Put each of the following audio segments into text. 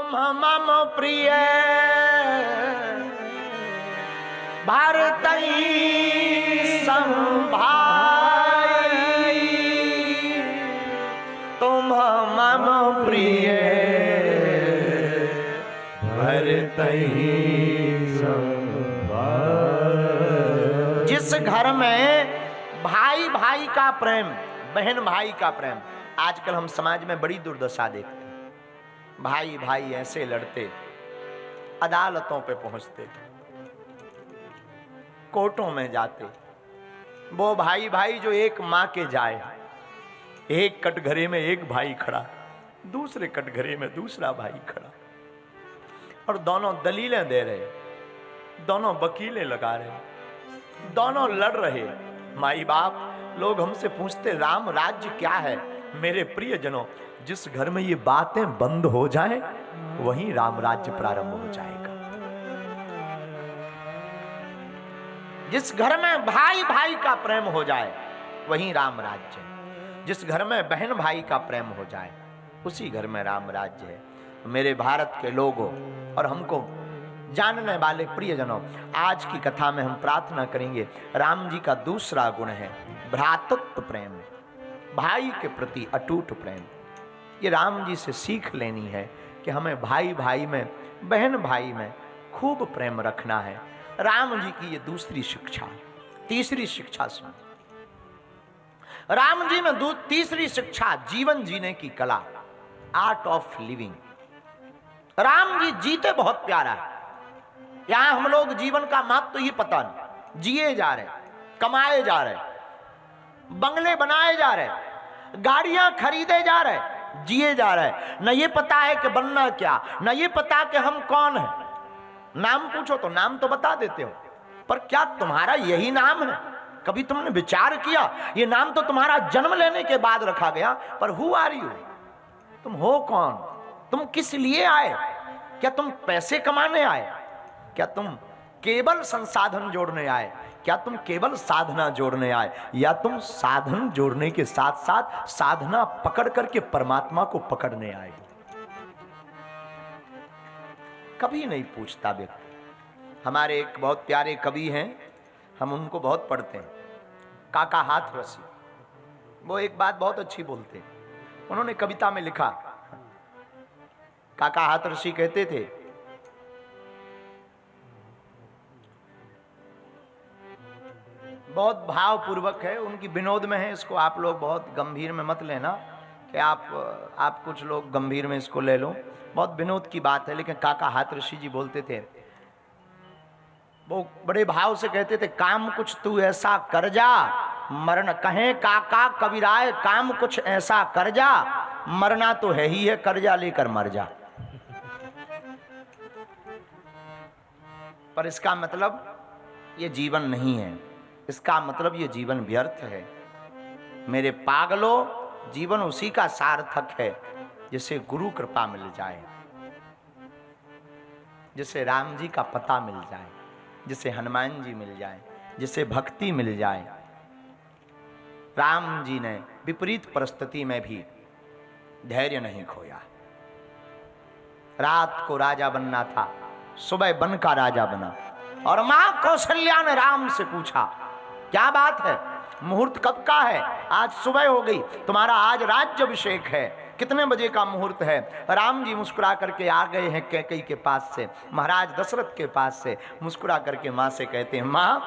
तुम मम प्रिय भारतई संभाई, तुम मम प्रिय भारतई संभाई। जिस घर में भाई भाई का प्रेम, बहन भाई का प्रेम, आजकल हम समाज में बड़ी दुर्दशा देखते हैं। भाई भाई ऐसे लड़ते, अदालतों पे पहुंचते, कोर्टों में जाते। वो भाई भाई जो एक मां के जाए, एक कटघरे में एक भाई खड़ा, दूसरे कटघरे में दूसरा भाई खड़ा, और दोनों दलीलें दे रहे, दोनों वकीलें लगा रहे, दोनों लड़ रहे। माई बाप लोग हमसे पूछते राम राज्य क्या है? मेरे प्रियजनों, जिस घर में ये बातें बंद हो जाएं, वहीं राम राज्य प्रारंभ हो जाएगा। जिस घर में भाई भाई का प्रेम हो जाए, वहीं राम राज्य है। जिस घर में बहन भाई का प्रेम हो जाए, उसी घर में राम राज्य है। मेरे भारत के लोगों और हमको जानने वाले प्रियजनों, आज की कथा में हम प्रार्थना करेंगे, राम जी का दूसरा गुण है भ्रातृत्व प्रेम, भाई के प्रति अटूट प्रेम। ये राम जी से सीख लेनी है कि हमें भाई भाई में, बहन भाई में खूब प्रेम रखना है। राम जी की ये दूसरी शिक्षा। तीसरी शिक्षा सुन, राम जी में तीसरी शिक्षा जीवन जीने की कला, art of living. Ram ji जीते बहुत प्यारा है। यहां हम लोग जीवन का महत्व तो ही पता नहीं, जिए जा रहे, कमाए जा रहे, बंगले बनाए जा रहे, गाड़ियां खरीदे जा रहे, जिए जा रहे, न ये पता है कि बनना क्या, न ये पता कि हम कौन है। नाम पूछो तो नाम तो बता देते हो, पर क्या तुम्हारा यही नाम है? कभी तुमने विचार किया? ये नाम तो तुम्हारा जन्म लेने के बाद रखा गया, पर हु आर यू? तुम हो कौन? तुम किस लिए आए? क्या तुम पैसे कमाने आए? क्या तुम केवल संसाधन जोड़ने आए? क्या तुम केवल साधना जोड़ने आए? या तुम साधन जोड़ने के साथ साथ साधना पकड़ करके परमात्मा को पकड़ने आए? कभी नहीं पूछता व्यक्ति। हमारे एक बहुत प्यारे कवि हैं, हम उनको बहुत पढ़ते हैं, काका हाथरसी। वो एक बात बहुत अच्छी बोलते हैं। उन्होंने कविता में लिखा, काका हाथरसी कहते थे, बहुत भावपूर्वक है, उनकी विनोद में है, इसको आप लोग बहुत गंभीर में मत लेना कि आप कुछ लोग गंभीर में इसको ले लो, बहुत विनोद की बात है। लेकिन काका हाथरसी जी बोलते थे, वो बड़े भाव से कहते थे, काम कुछ तू ऐसा कर जा मरण कहें काका कबीराय, काम कुछ ऐसा कर जा, मरना तो है ही है, कर्जा लेकर मर जा। पर इसका मतलब ये जीवन नहीं है, इसका मतलब ये जीवन व्यर्थ है। मेरे पागलों, जीवन उसी का सार्थक है जिसे गुरु कृपा मिल जाए, जिसे राम जी का पता मिल जाए, जिसे हनुमान जी मिल जाए, जिसे भक्ति मिल जाए। राम जी ने विपरीत परिस्थिति में भी धैर्य नहीं खोया। रात को राजा बनना था, सुबह बन का राजा बना। और मां कौशल्या ने राम से पूछा, क्या बात है, मुहूर्त कब का है? आज सुबह हो गई, तुम्हारा आज राज्याभिषेक है, कितने बजे का मुहूर्त है? राम जी मुस्कुरा करके आ गए हैं कैकेयी के पास से, महाराज दशरथ के पास से। मुस्कुरा करके मां से कहते हैं, मां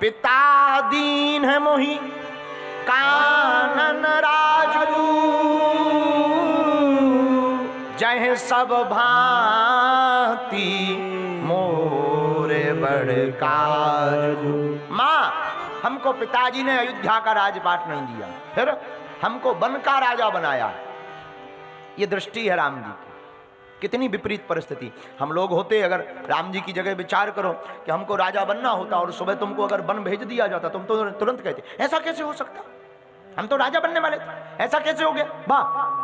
पिता दीन है मोहि कानन राजू, जय सब भांति मोरे बड़काजू। मां, हमको पिताजी ने अयोध्या का राजपाट नहीं दिया, फिर हमको वन का राजा बनाया। ये दृष्टि है राम जी की। कितनी विपरीत परिस्थिति हम लोग होते, अगर राम जी की जगह विचार करो कि हमको राजा बनना होता और सुबह तुमको अगर वन भेज दिया जाता, तुम तो तुरंत कहते ऐसा कैसे हो सकता, हम तो राजा बनने वाले थे, ऐसा कैसे हो गया? वाह,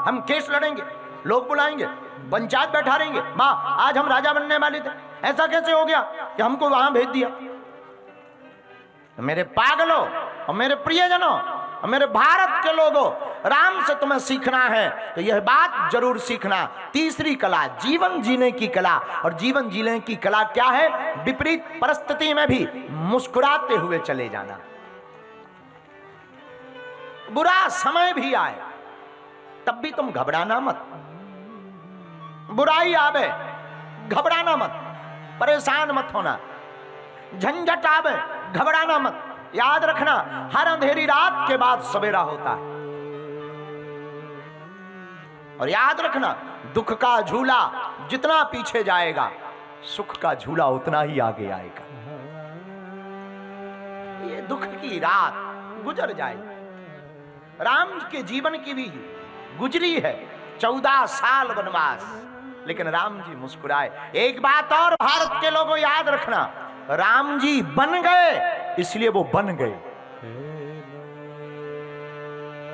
हम केस लड़ेंगे, लोग बुलाएंगे, पंचायत बैठा रहेंगे, वाह आज हम राजा बनने वाले थे, ऐसा कैसे हो गया कि हमको वहां भेज दिया? मेरे पागलों और मेरे प्रियजनों, मेरे भारत के लोगों, राम से तुम्हें सीखना है तो यह बात जरूर सीखना, तीसरी कला जीवन जीने की कला। और जीवन जीने की कला क्या है? विपरीत परिस्थिति में भी मुस्कुराते हुए चले जाना। बुरा समय भी आए तब भी तुम घबराना मत। बुराई आवे घबराना मत, परेशान मत होना। झंझट आवे घबराना मत। याद रखना, हर अंधेरी रात के बाद सवेरा होता है। और याद रखना, दुख का झूला जितना पीछे जाएगा, सुख का झूला उतना ही आगे आएगा। ये दुख की रात गुजर जाएगी। राम के जीवन की भी गुजरी है 14 साल वनवास, लेकिन राम जी मुस्कुराए। एक बात और भारत के लोगों याद रखना, राम जी बन गए इसलिए वो बन गए।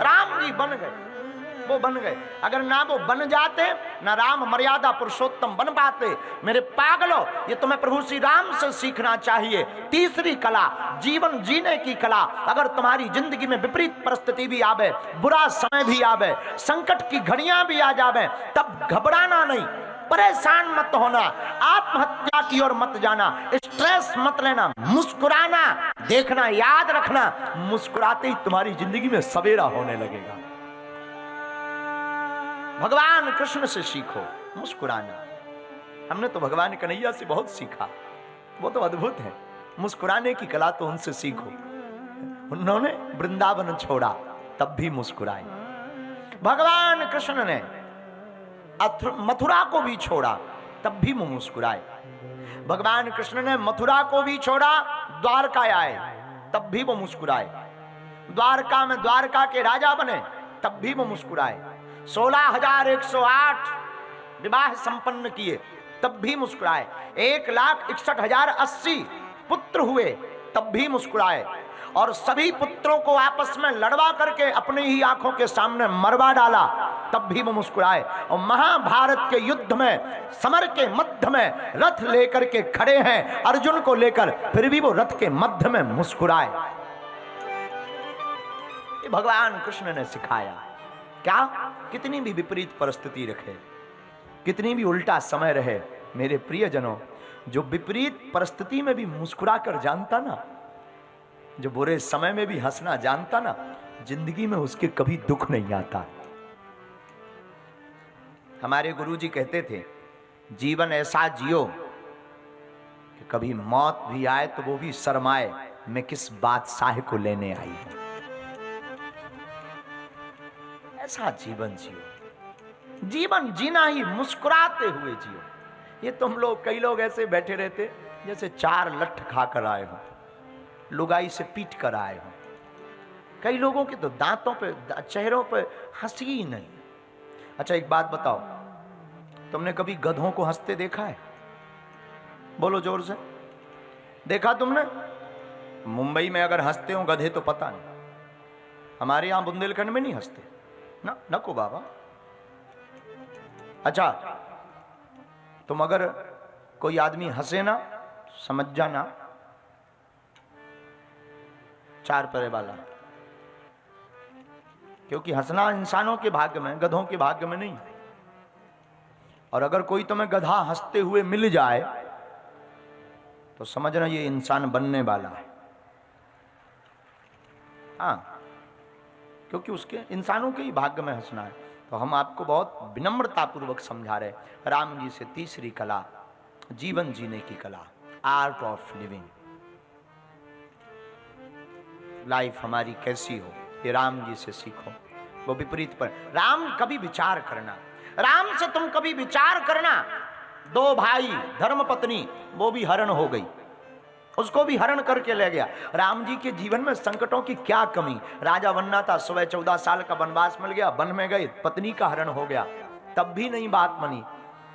राम जी बन गए, वो बन गए। अगर ना वो बन जाते, ना राम मर्यादा पुरुषोत्तम बन पाते। मेरे पागलों, ये तुम्हें प्रभु श्री राम से सीखना चाहिए। तीसरी कला जीवन जीने की कला। अगर तुम्हारी जिंदगी में विपरीत परिस्थिति भी आवे, बुरा समय भी आवे, संकट की घड़ियां भी आ जावे, तब घबराना नहीं, परेशान मत होना, आत्महत्या की ओर मत जाना, स्ट्रेस मत लेना, मुस्कुराना। देखना, याद रखना, मुस्कुराते ही तुम्हारी जिंदगी में सवेरा होने लगेगा। भगवान कृष्ण से सीखो मुस्कुराना। हमने तो भगवान कन्हैया से बहुत सीखा, वो तो अद्भुत है। मुस्कुराने की कला तो उनसे सीखो। उन्होंने वृंदावन छोड़ा तब भी मुस्कुराए। भगवान कृष्ण ने मथुरा को भी छोड़ा तब भी वो मुस्कुराए। भगवान कृष्ण ने मथुरा को भी छोड़ा, द्वारका आए तब भी वो मुस्कुराए। द्वारका में द्वारका के राजा बने तब भी वो मुस्कुराए। 16,108 विवाह संपन्न किए तब भी मुस्कुराए। 1,61,080 पुत्र हुए तब भी मुस्कुराए। और सभी पुत्रों को आपस में लड़वा करके अपनी ही आंखों के सामने मरवा डाला तब भी वो मुस्कुराए। और महाभारत के युद्ध में समर के मध्य में रथ लेकर के खड़े हैं अर्जुन को लेकर, फिर भी वो रथ के मध्य में मुस्कुराए। ये भगवान कृष्ण ने सिखाया। क्या? कितनी भी विपरीत परिस्थिति रखे, कितनी भी उल्टा समय रहे, मेरे प्रियजनों, जो विपरीत परिस्थिति में भी मुस्कुरा कर जानता ना, जो बुरे समय में भी हंसना जानता ना, जिंदगी में उसके कभी दुख नहीं आता। हमारे गुरुजी कहते थे, जीवन ऐसा जियो कि कभी मौत भी आए तो वो भी शर्माए, मैं किस बादशाह को लेने आई हूं। ऐसा जीवन जियो। जीवन जीना ही मुस्कुराते हुए जियो। ये तुम लोग, कई लोग ऐसे बैठे रहते जैसे 4 लठ खाकर आए हो, लुगाई से पीट कर आए हो। कई लोगों के तो दांतों पे, चेहरों पे हंसी ही नहीं। अच्छा एक बात बताओ, तुमने कभी गधों को हंसते देखा है? बोलो जोर से, देखा तुमने? मुंबई में अगर हंसते हो गधे तो पता नहीं, हमारे यहां बुंदेलखंड में नहीं हंसते ना, नको बाबा। अच्छा, तुम अगर कोई आदमी हंसे ना, समझ जाना 4 पैर वाला, क्योंकि हंसना इंसानों के भाग्य में, गधों के भाग्य में नहीं। और अगर कोई तुम्हें गधा हंसते हुए मिल जाए तो समझना ये इंसान बनने वाला है। हाँ, क्योंकि उसके, इंसानों के ही भाग्य में हंसना है। तो हम आपको बहुत विनम्रता पूर्वक समझा रहे राम जी से तीसरी कला, जीवन जीने की कला, आर्ट ऑफ लिविंग। लाइफ हमारी कैसी हो, ये राम जी से सीखो। वो विपरीत पर राम कभी विचार करना, राम से तुम कभी विचार करना। 2 भाई धर्म पत्नी, वो भी हरण हो गई, उसको भी हरण करके ले गया। राम जी के जीवन में संकटों की क्या कमी। राजा बनना था, सुबह 14 साल का वनवास मिल गया, वन में गए, पत्नी का हरण हो गया, तब भी नहीं बात मानी।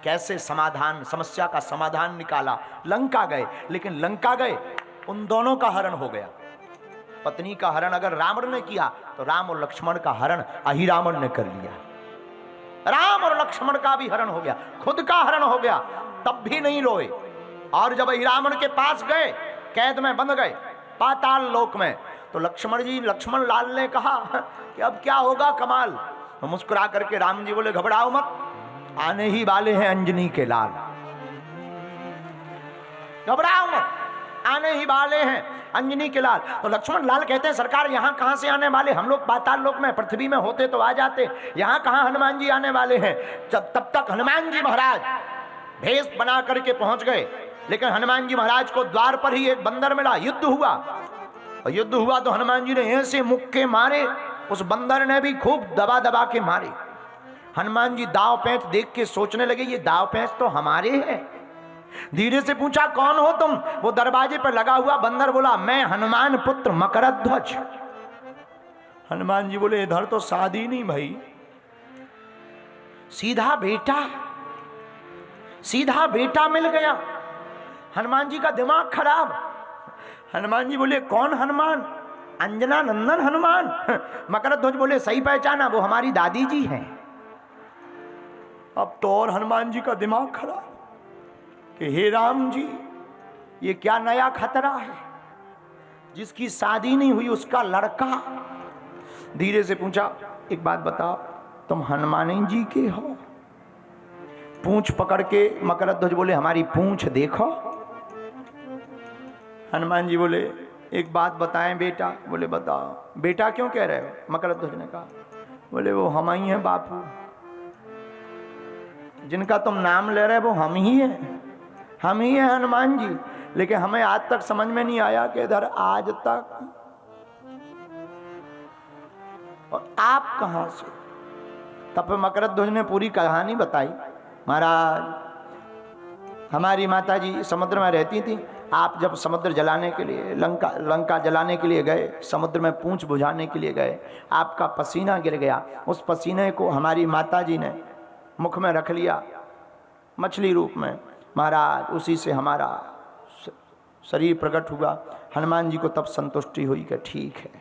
कैसे समाधान, समस्या का समाधान निकाला। लंका गए, लेकिन लंका गए उन दोनों का हरण हो गया। पत्नी का हरण अगर रावण ने किया तो राम और लक्ष्मण का हरण अहिरावण ने कर लिया। राम और लक्ष्मण का भी हरण हो गया, खुद का हरण हो गया, तब भी नहीं रोए। और जब अहिरावण के पास गए, कैद में बंद गए पाताल लोक में, तो लक्ष्मण लाल ने कहा कि अब क्या होगा कमाल। तो मुस्कुरा करके राम जी बोले घबराओ मत, आने ही वाले हैं अंजनी के लाल, घबराओ मत, आने ही वाले हैं अंजनी के लाल। तो लक्ष्मण लाल कहते हैं सरकार यहाँ कहाँ से आने वाले, हम लोग पाताल लोक में पृथ्वी में होते तो आ जाते, यहाँ कहाँ हनुमान जी आने वाले हैं। तब तक हनुमान जी महाराज भेष बना करके पहुंच गए, लेकिन हनुमान जी महाराज को द्वार पर ही एक बंदर मिला। युद्ध हुआ, और युद्ध हुआ तो हनुमान जी ने ऐसे मुक्के मारे, उस बंदर ने भी खूब दबा दबा के मारे। हनुमान जी दाव पेंच देख के सोचने लगे ये दाव पेंच तो हमारे हैं। धीरे से पूछा कौन हो तुम। वो दरवाजे पर लगा हुआ बंदर बोला मैं हनुमान पुत्र मकरध्वज। हनुमान जी बोले इधर तो शादी नहीं भाई, सीधा बेटा मिल गया। हनुमान जी का दिमाग खराब। हनुमान जी बोले कौन हनुमान? अंजना नंदन हनुमान। मकरध्वज बोले सही पहचाना, वो हमारी दादी जी हैं। अब तो और हनुमान जी का दिमाग खराब कि हे राम जी ये क्या नया खतरा है, जिसकी शादी नहीं हुई उसका लड़का। धीरे से पूछा एक बात बताओ तुम हनुमान जी के हो? पूंछ पकड़ के मकरध्वज बोले हमारी पूंछ देखो। हनुमान जी बोले एक बात बताएं बेटा। बोले बताओ। बेटा क्यों कह रहे हो? मकरध्वज ने कहा। बोले वो हम ही हैं बापू, जिनका तुम नाम ले रहे हो वो हम ही हैं हनुमान जी। लेकिन हमें आज तक समझ में नहीं आया कि इधर आज तक और आप कहां से। तब मकरध्वज ने पूरी कहानी बताई। महाराज हमारी माता जी समुद्र में रहती थी, आप जब समुद्र जलाने के लिए लंका जलाने के लिए गए, समुद्र में पूंछ बुझाने के लिए गए, आपका पसीना गिर गया। उस पसीने को हमारी माता जी ने मुख में रख लिया मछली रूप में। महाराज उसी से हमारा शरीर प्रकट हुआ। हनुमान जी को तब संतुष्टि हुई कि ठीक है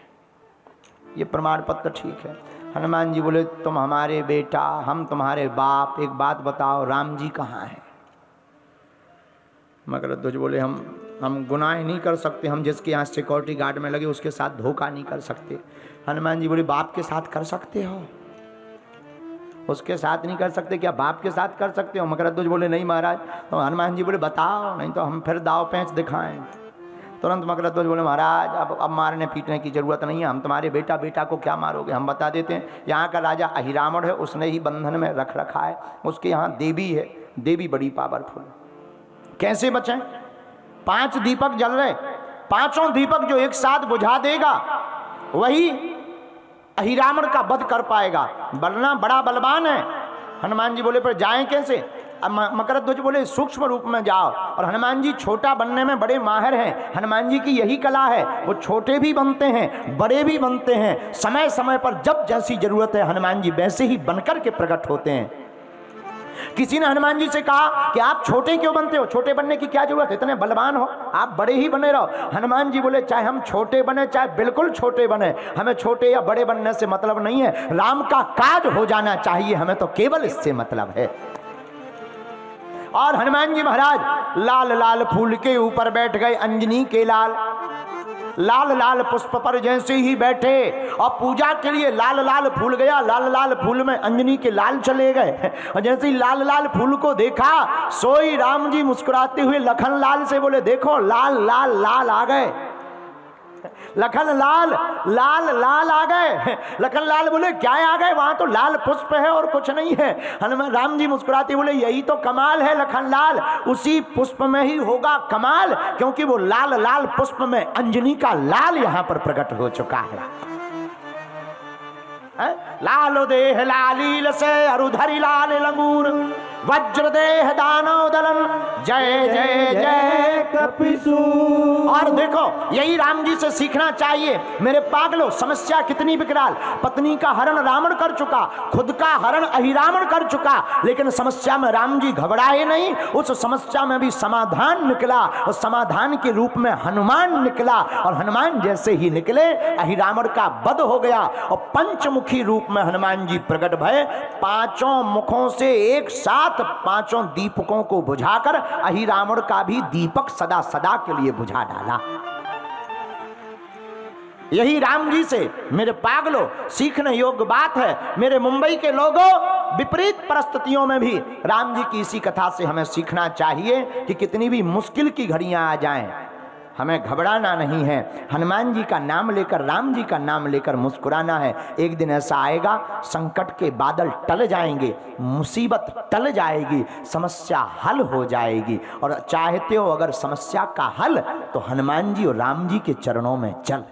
ये प्रमाण पत्र ठीक है। हनुमान जी बोले तुम हमारे बेटा, हम तुम्हारे बाप, एक बात बताओ राम जी कहाँ हैं? मकरध्वज बोले हम गुनाह नहीं कर सकते, हम जिसके यहाँ सिक्योरिटी गार्ड में लगे उसके साथ धोखा नहीं कर सकते। हनुमान जी बोले बाप के साथ कर सकते हो? उसके साथ नहीं कर सकते, क्या बाप के साथ कर सकते हो? मकरध्वज बोले नहीं महाराज। तो हनुमान जी बोले बताओ, नहीं तो हम फिर दाव पेंच दिखाएं। तुरंत मकरध्वज बोले महाराज अब मारने पीटने की जरूरत नहीं है, हम तुम्हारे बेटा को क्या मारोगे, हम बता देते हैं। यहाँ का राजा अहिरावण है, उसने ही बंधन में रख रखा है, उसके यहाँ देवी है, देवी बड़ी पावरफुल। कैसे बचें? 5 दीपक जल रहे, 5 दीपक जो एक साथ बुझा देगा वही अहिरावण का वध कर पाएगा, वरना बड़ा बलवान है। हनुमान जी बोले पर जाएं कैसे? मकरध्वज बोले सूक्ष्म रूप में जाओ। और हनुमान जी छोटा बनने में बड़े माहिर हैं, हनुमान जी की यही कला है, वो छोटे भी बनते हैं बड़े भी बनते हैं। समय समय पर जब जैसी जरूरत है हनुमान जी वैसे ही बनकर के प्रकट होते हैं। किसी ने हनुमान जी से कहा कि आप छोटे क्यों बनते हो, छोटे बनने की क्या जरूरत है, इतने बलवान हो, आप बड़े ही बने रहो। हनुमान जी बोले चाहे हम छोटे बने चाहे बिल्कुल छोटे बने, हमें छोटे या बड़े बनने से मतलब नहीं है, राम का काज हो जाना चाहिए, हमें तो केवल इससे मतलब है। और हनुमान जी महाराज लाल लाल फूल के ऊपर बैठ गए, अंजनी के लाल लाल पुष्प पर जैसे ही बैठे और पूजा के लिए लाल लाल फूल गया, लाल लाल फूल में अंजनी के लाल चले गए। और जैसे ही लाल लाल फूल को देखा सोई राम जी मुस्कुराते हुए लखन लाल से बोले देखो लाल लाल लाल आ गए, लखन लाल लाल लाल आ गए। लखन लाल बोले क्या आ गए, वहां तो लाल पुष्प है और कुछ नहीं है। हनुमान राम जी मुस्कुराते बोले यही तो कमाल है लखन लाल, उसी पुष्प में ही होगा कमाल, क्योंकि वो लाल लाल पुष्प में अंजनी का लाल यहां पर प्रकट हो चुका है। लालो देह लालील से अरुधरी लाल लंगूर, वज्र देह दानव दलन, जय जय जय कपिसूर। और देखो यही राम जी से सीखना चाहिए। मेरे पागलों समस्या कितनी विकराल, पत्नी का हरण रावण कर चुका, खुद का हरण अहिरावण कर चुका, लेकिन समस्या में राम जी घबराए नहीं, उस समस्या में भी समाधान निकला और समाधान के रूप में हनुमान निकला। और हनुमान जैसे ही निकले अहिरावण का वध हो गया और पंचमुखी रूप में हनुमान जी प्रकट भय। 5 मुखों से एक साथ 5 दीपकों को बुझाकर अहिरावण का भी दीपक सदा सदा के लिए बुझा डाला। यही राम जी से मेरे पागलों सीखने योग्य बात है। मेरे मुंबई के लोगों, विपरीत परिस्थितियों में भी राम जी की इसी कथा से हमें सीखना चाहिए कि कितनी भी मुश्किल की घड़ियां आ जाएं, हमें घबराना नहीं है। हनुमान जी का नाम लेकर, राम जी का नाम लेकर मुस्कुराना है। एक दिन ऐसा आएगा, संकट के बादल टल जाएंगे, मुसीबत टल जाएगी, समस्या हल हो जाएगी। और चाहते हो अगर समस्या का हल, तो हनुमान जी और राम जी के चरणों में चल।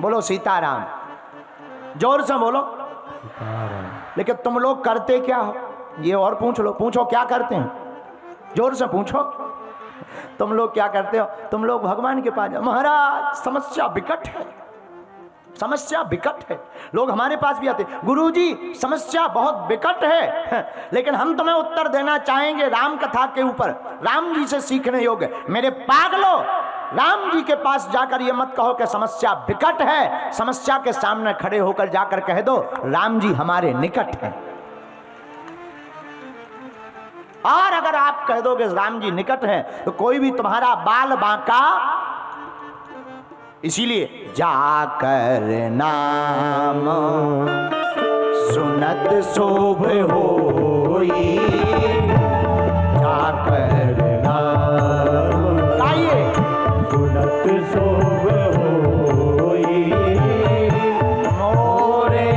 बोलो सीताराम, जोर से बोलो। लेकिन तुम लोग करते क्या हो, ये और पूछ लो। पूछो क्या करते हैं, जोर से पूछो। तुम लोग क्या करते हो? तुम लोग भगवान के पास, महाराज समस्या विकट है, समस्या विकट है। लोग हमारे पास भी आते, गुरुजी समस्या बहुत विकट है। लेकिन हम तुम्हें उत्तर देना चाहेंगे राम कथा के ऊपर, राम जी से सीखने योग्य। मेरे पागलों, राम जी के पास जाकर ये मत कहो कि समस्या विकट है। समस्या के सामने खड़े होकर जाकर कह दो, राम जी हमारे निकट हैं। और अगर आप कह दोगे राम जी निकट हैं, तो कोई भी तुम्हारा बाल बांका। इसीलिए जाकर नाम सुनत शोभ होई, जाकर नाम आइए सुनत शोभ होई, मोरे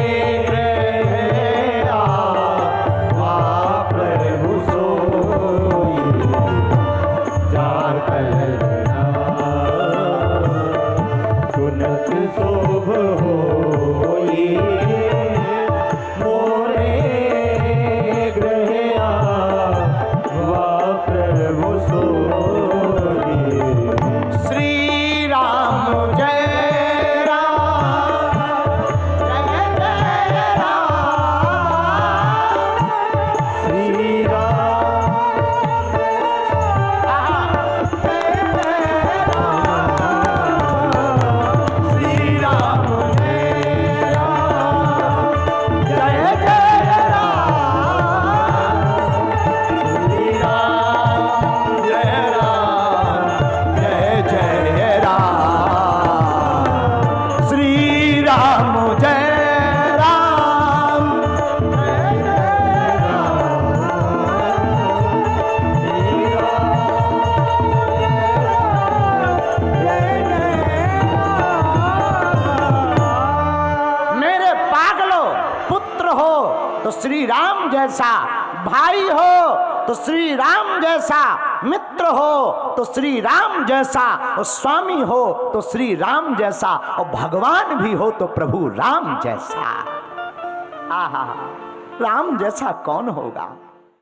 प्रभु सोई, जाकर सुनत शोभ होई, मोरे गृह आवा प्रभु सोई। श्री राम जय राम, जय जय राम, श्री राम श्री राम जैसा, भाई हो तो श्री राम जैसा, मित्र हो तो श्री राम जैसा, और स्वामी हो तो श्री राम जैसा, और भगवान भी हो तो प्रभु राम जैसा। आहा, राम जैसा कौन होगा।